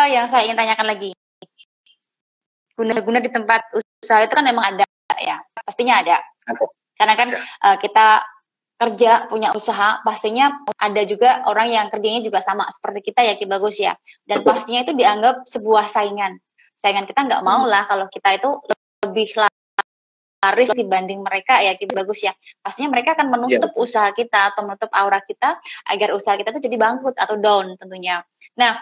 yang saya ingin tanyakan lagi. Guna-guna di tempat usaha itu kan memang ada ya, pastinya ada. Karena kan kita kerja punya usaha, pastinya ada juga orang yang kerjanya juga sama seperti kita ya Ki Bagus ya. Dan pastinya itu dianggap sebuah saingan. Saingan kita nggak mau lah kalau kita itu lebih laris dibanding mereka ya Ki Bagus ya. Pastinya mereka akan menutup usaha kita atau menutup aura kita agar usaha kita itu jadi bangkrut atau down tentunya. Nah,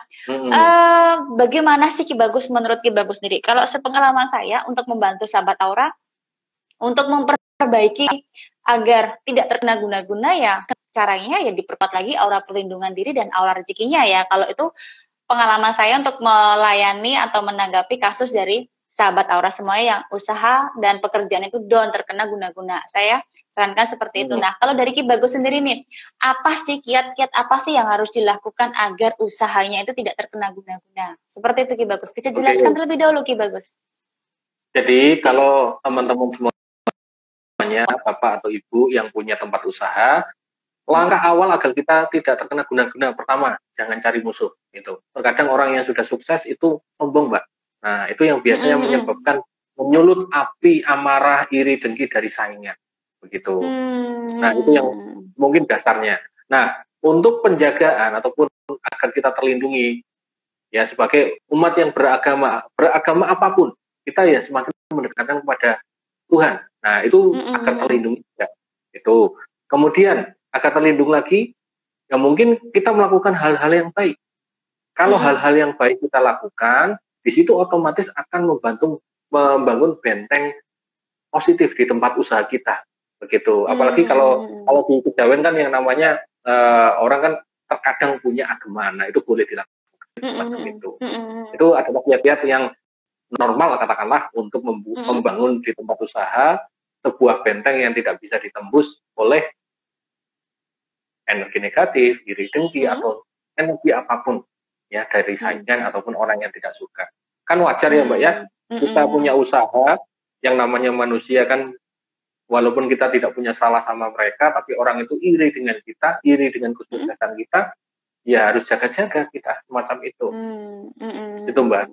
bagaimana sih Ki Bagus menurut Ki Bagus sendiri? Kalau sepengalaman saya untuk membantu sahabat aura untuk memperbaiki agar tidak terkena guna-guna ya caranya ya diperkuat lagi aura perlindungan diri dan aura rezekinya ya. Kalau itu pengalaman saya untuk melayani atau menanggapi kasus dari sahabat aura semuanya yang usaha dan pekerjaan itu down terkena guna-guna. Saya sarankan seperti itu. Nah, kalau dari Ki Bagus sendiri nih, apa sih kiat-kiat apa sih yang harus dilakukan agar usahanya itu tidak terkena guna-guna? Seperti itu Ki Bagus. Bisa jelaskan terlebih dahulu Ki Bagus. Jadi kalau teman-teman semua Bapak atau Ibu yang punya tempat usaha, langkah awal agar kita tidak terkena guna-guna, pertama, jangan cari musuh. Gitu. Terkadang orang yang sudah sukses itu sombong, Mbak. Nah, itu yang biasanya menyebabkan menyulut api amarah, iri, dengki dari saingan. Begitu. Nah, itu yang mungkin dasarnya. Nah, untuk penjagaan ataupun agar kita terlindungi, ya sebagai umat yang beragama apapun, kita ya semakin mendekatkan kepada Tuhan. Nah, itu agar terlindungi juga. Itu. Kemudian, agar terlindung lagi, ya mungkin kita melakukan hal-hal yang baik. Kalau hal-hal yang baik kita lakukan, di situ otomatis akan membantu membangun benteng positif di tempat usaha kita. Begitu. Apalagi kalau di kejawen kan yang namanya orang kan terkadang punya agama. Nah, itu boleh dilakukan semacam itu. Itu adalah kiat-kiat yang normal katakanlah untuk membangun di tempat usaha sebuah benteng yang tidak bisa ditembus oleh energi negatif, iri dengki atau energi apapun ya dari saingan ataupun orang yang tidak suka. Kan wajar ya Mbak ya, kita punya usaha yang namanya manusia kan walaupun kita tidak punya salah sama mereka, tapi orang itu iri dengan kita, iri dengan kesuksesan kita, ya harus jaga-jaga kita semacam itu. Itu Mbak.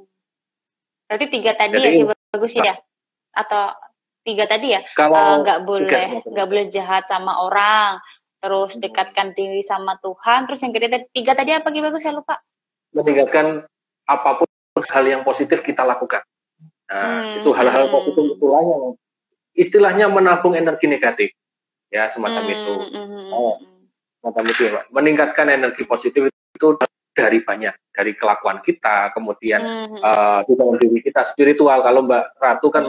Berarti 3 tadi jadi, ya Bagus ya? Atau 3 tadi ya? Kalau nggak boleh jahat sama orang, terus dekatkan diri sama Tuhan, terus yang ketiga 3 tadi apa Ki Bagus, saya lupa. Meninggalkan apapun hal yang positif kita lakukan. Nah, itu hal-hal positif itulah yang istilahnya menabung energi negatif. Ya, semacam itu. Semacam itu ya, Pak. Meningkatkan energi positif itu dari banyak, dari kelakuan kita, kemudian di dalam diri kita spiritual. Kalau Mbak Ratu kan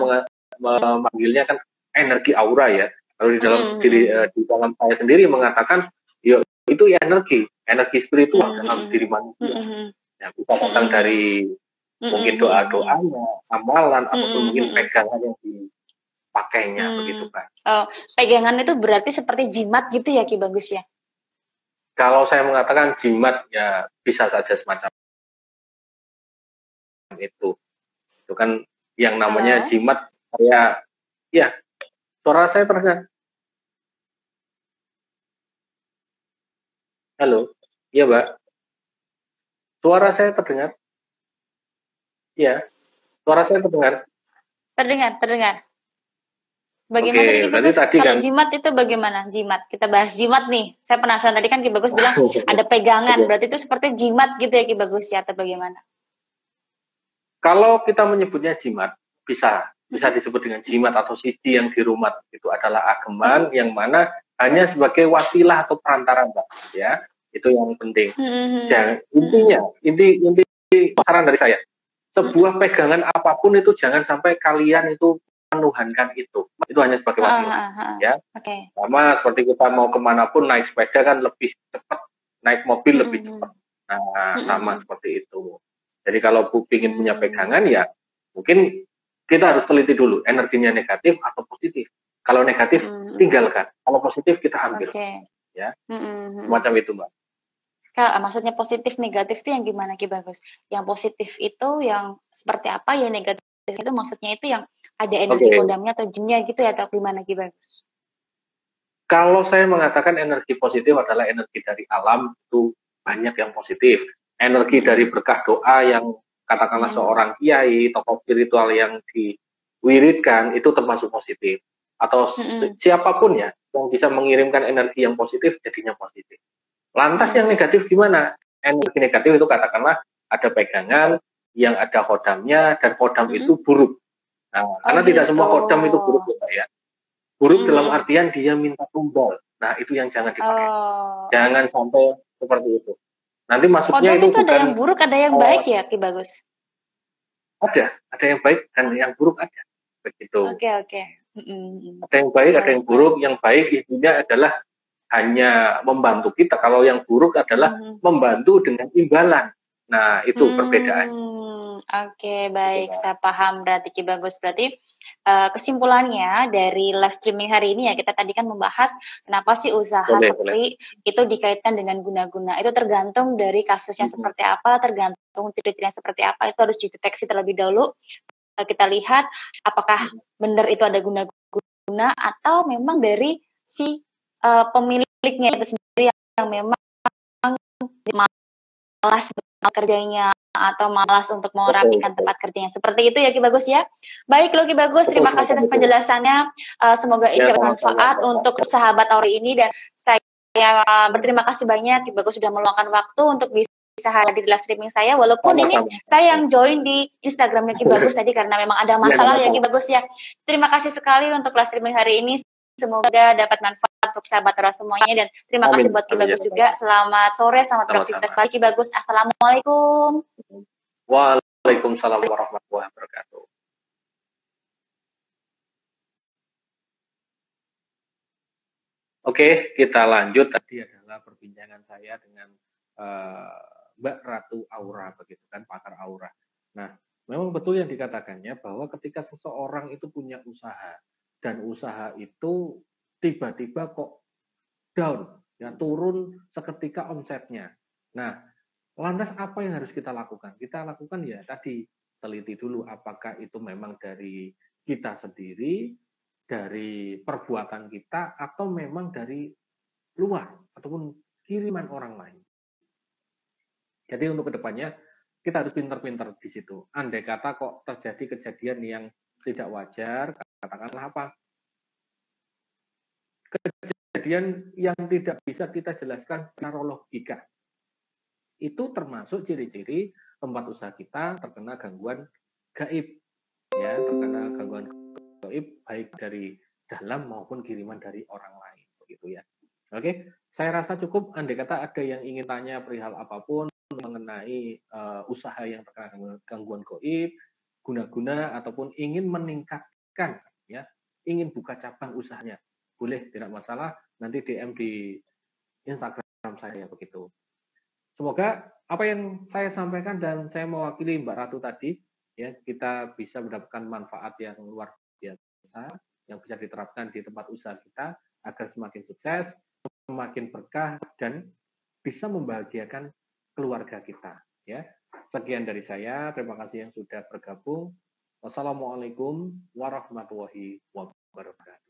memanggilnya kan energi aura ya. Kalau di dalam di dalam saya sendiri mengatakan, ya itu ya energi spiritual dalam diri manusia. Ya, bisa datang dari mungkin doa-doanya, amalan, ataupun mungkin pegangan yang dipakainya begitu Pak. Oh, pegangan itu berarti seperti jimat gitu ya Ki Bagus ya? Kalau saya mengatakan jimat ya bisa saja semacam itu. Itu kan yang namanya jimat saya ya suara saya terdengar. Halo, iya Mbak. Suara saya terdengar? Iya, suara saya terdengar. Terdengar. Bagaimana tadi Bagus? Kalau kan, jimat itu bagaimana? Jimat. Kita bahas jimat nih. Saya penasaran tadi kan Ki Bagus bilang ada pegangan. Berarti itu seperti jimat gitu ya Ki Bagus ya atau bagaimana? Kalau kita menyebutnya jimat, bisa disebut dengan jimat atau sidi yang dirumat. Itu adalah ageman yang mana hanya sebagai wasilah atau perantara Mbak. Ya, itu yang penting. Jangan, inti saran dari saya. Sebuah pegangan apapun itu jangan sampai kalian itu menuhankan itu hanya sebagai wasilah ya. Sama seperti kita mau kemanapun naik sepeda kan lebih cepat, naik mobil lebih cepat. Nah sama seperti itu. Jadi kalau ingin punya pegangan ya mungkin kita harus teliti dulu energinya negatif atau positif. Kalau negatif tinggalkan, kalau positif kita ambil. Ya semacam itu Mbak. Maksudnya positif negatif itu yang gimana Ki Bagus? Yang positif itu yang seperti apa, yang negatif itu maksudnya itu yang ada energi kodamnya atau jinnya gitu ya atau gimana Ki Bagus? Kalau saya mengatakan energi positif adalah energi dari alam itu banyak yang positif. Energi dari berkah doa yang katakanlah seorang kiai, tokoh spiritual yang diwiridkan itu termasuk positif. Atau siapapun ya yang bisa mengirimkan energi yang positif jadinya positif. Lantas yang negatif gimana? Energi negatif itu katakanlah ada pegangan yang ada khodamnya dan khodam itu buruk. Nah, karena tidak semua khodam itu buruk buat saya. Buruk dalam artian dia minta tumbal. Nah, itu yang jangan dipakai. Jangan sampai seperti itu. Nanti masuknya itu bukan, ada yang buruk, ada yang baik ya, Ki Bagus? Ada yang baik dan yang buruk ada. Begitu. Oke. Ada yang baik, ada yang buruk. Yang baik intinya adalah hanya membantu kita. Kalau yang buruk adalah membantu dengan imbalan. Nah, itu perbedaan. Oke, baik. Saya paham berarti Ki Bagus. Berarti kesimpulannya dari live streaming hari ini ya, kita tadi kan membahas kenapa sih usaha sepi itu dikaitkan dengan guna-guna. Itu tergantung dari kasusnya seperti apa, tergantung ciri-cirinya seperti apa, itu harus dideteksi terlebih dahulu. Kita lihat apakah benar itu ada guna-guna atau memang dari si pemiliknya itu sendiri yang memang malas kerjanya atau malas untuk merapikan tempat kerjanya. Seperti itu ya Ki Bagus ya. Baik Ki Bagus, terima kasih atas penjelasannya. Semoga ini bermanfaat untuk sahabat Auri ini, dan saya berterima kasih banyak Ki Bagus sudah meluangkan waktu untuk bisa hadir di live streaming saya, walaupun ini saya yang join di Instagramnya Ki Bagus tadi karena memang ada masalah ya Ki Bagus ya. Terima kasih sekali untuk live streaming hari ini. Semoga dapat manfaat untuk sahabat Aura semuanya, dan terima kasih buat Ki Bagus juga. Selamat sore, selamat beraktivitas pagi Ki Bagus. Assalamualaikum. Waalaikumsalam warahmatullahi wabarakatuh. Oke, kita lanjut. Tadi adalah perbincangan saya dengan Mbak Ratu Aura, begitu kan, pakar aura. Nah, memang betul yang dikatakannya bahwa ketika seseorang itu punya usaha, dan usaha itu tiba-tiba kok down, ya turun seketika omsetnya. Nah, lantas apa yang harus kita lakukan? Kita lakukan ya tadi, teliti dulu apakah itu memang dari kita sendiri, dari perbuatan kita, atau memang dari luar, ataupun kiriman orang lain. Jadi untuk kedepannya, kita harus pintar-pintar di situ. Andai kata kok terjadi kejadian yang tidak wajar, katakanlah apa? Kejadian yang tidak bisa kita jelaskan secara logika. Itu termasuk ciri-ciri tempat usaha kita terkena gangguan gaib. Ya, terkena gangguan gaib baik dari dalam maupun kiriman dari orang lain, begitu ya. Oke, saya rasa cukup. Andai kata ada yang ingin tanya perihal apapun mengenai usaha yang terkena gangguan gaib, guna-guna, ataupun ingin meningkatkan, ya, ingin buka cabang usahanya, boleh, tidak masalah, nanti DM di Instagram saya, begitu. Semoga apa yang saya sampaikan dan saya mewakili Mbak Ratu tadi, ya, kita bisa mendapatkan manfaat yang luar biasa, yang bisa diterapkan di tempat usaha kita agar semakin sukses, semakin berkah, dan bisa membahagiakan keluarga kita. Ya, sekian dari saya. Terima kasih yang sudah bergabung. Wassalamualaikum warahmatullahi wabarakatuh.